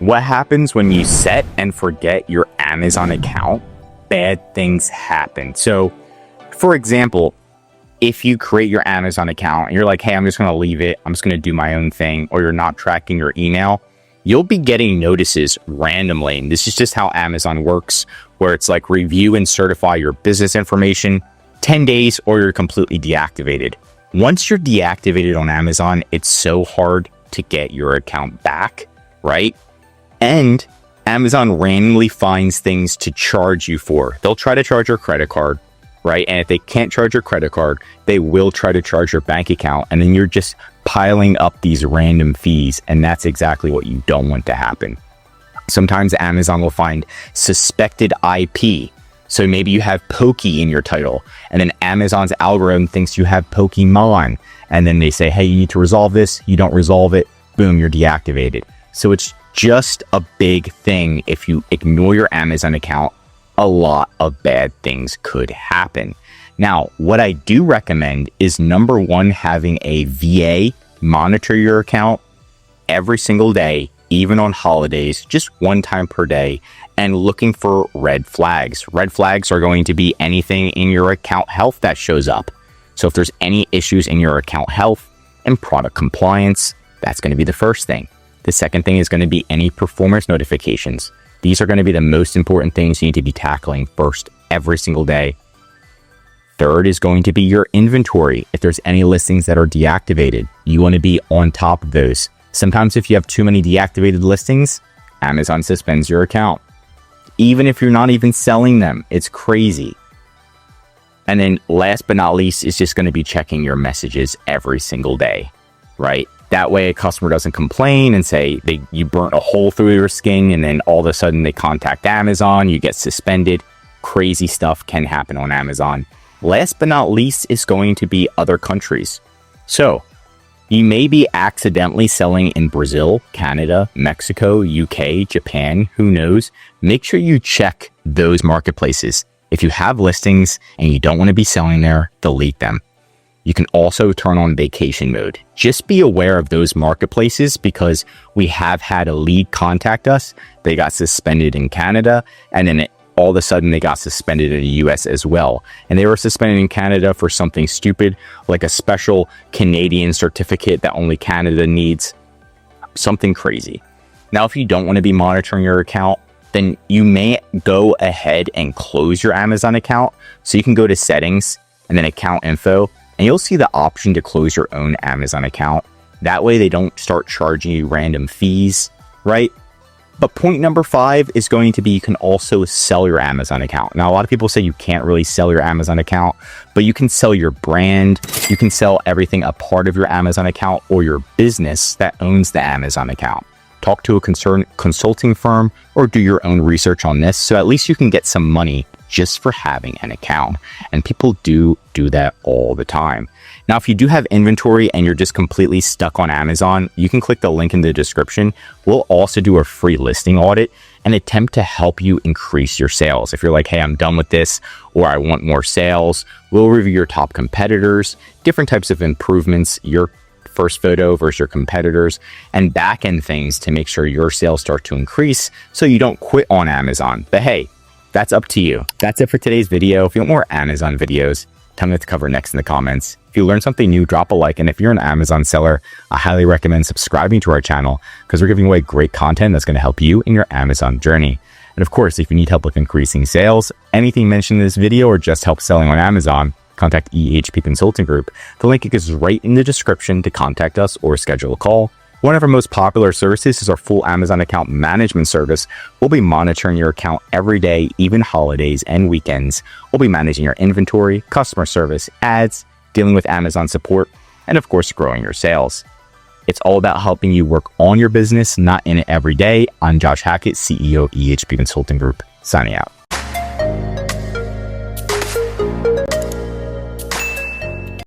What happens when you set and forget your Amazon account? Bad things happen. So, for example, if you create your Amazon account and you're like, hey, I'm just going to leave it, I'm just going to do my own thing, or you're not tracking your email, you'll be getting notices randomly. And this is just how Amazon works, where it's like review and certify your business information, 10 days, or you're completely deactivated. Once you're deactivated on Amazon, it's so hard to get your account back, right? And Amazon randomly finds things to charge you for. They'll try to charge your credit card, right? And if they can't charge your credit card, they will try to charge your bank account. And then you're just piling up these random fees. And that's exactly what you don't want to happen. Sometimes Amazon will find suspected IP. So maybe you have Pokey in your title, and then Amazon's algorithm thinks you have Pokemon. And then they say, hey, you need to resolve this. You don't resolve it. Boom, you're deactivated. So it's just a big thing. If you ignore your Amazon account, a lot of bad things could happen. Now, what I do recommend is number one, having a VA monitor your account every single day, even on holidays, just one time per day, and looking for red flags. Red flags are going to be anything in your account health that shows up. So if there's any issues in your account health and product compliance, that's going to be the first thing. The second thing is going to be any performance notifications. These are going to be the most important things you need to be tackling first every single day. Third is going to be your inventory. If there's any listings that are deactivated, you want to be on top of those. Sometimes if you have too many deactivated listings, Amazon suspends your account. Even if you're not even selling them, it's crazy. And then last but not least is just going to be checking your messages every single day, right? That way a customer doesn't complain and say you burnt a hole through your skin, and then all of a sudden they contact Amazon, you get suspended. Crazy stuff can happen on Amazon. Last but not least is going to be other countries. So you may be accidentally selling in Brazil, Canada, Mexico, UK, Japan, who knows? Make sure you check those marketplaces. If you have listings and you don't want to be selling there, delete them. You can also turn on vacation mode. Just be aware of those marketplaces, because we have had a lead contact us. They got suspended in Canada, and then all of a sudden they got suspended in the US as well. And they were suspended in Canada for something stupid, like a special Canadian certificate that only Canada needs. Something crazy. Now, if you don't want to be monitoring your account, then you may go ahead and close your Amazon account. So you can go to settings and then account info, and you'll see the option to close your own Amazon account. That way they don't start charging you random fees, right? But point number 5 is going to be, you can also sell your Amazon account. Now, a lot of people say you can't really sell your Amazon account, but you can sell your brand. You can sell everything a part of your Amazon account, or your business that owns the Amazon account. Talk to a consulting firm or do your own research on this, so at least you can get some money just for having an account. And people do that all the time. Now, if you do have inventory and you're just completely stuck on Amazon, you can click the link in the description. We'll also do a free listing audit and attempt to help you increase your sales. If you're like, hey, I'm done with this, or I want more sales, we'll review your top competitors, different types of improvements, your first photo versus your competitors, and back-end things to make sure your sales start to increase so you don't quit on Amazon. But hey, that's up to you. That's it for today's video. If you want more Amazon videos, tell me what to cover next in the comments. If you learned something new, drop a like. And if you're an Amazon seller, I highly recommend subscribing to our channel, because we're giving away great content that's going to help you in your Amazon journey. And of course, if you need help with increasing sales, anything mentioned in this video, or just help selling on Amazon, contact EHP Consulting Group. The link is right in the description to contact us or schedule a call. One of our most popular services is our full Amazon account management service. We'll be monitoring your account every day, even holidays and weekends. We'll be managing your inventory, customer service, ads, dealing with Amazon support, and of course, growing your sales. It's all about helping you work on your business, not in it every day. I'm Josh Hackett, CEO of EHP Consulting Group, signing out.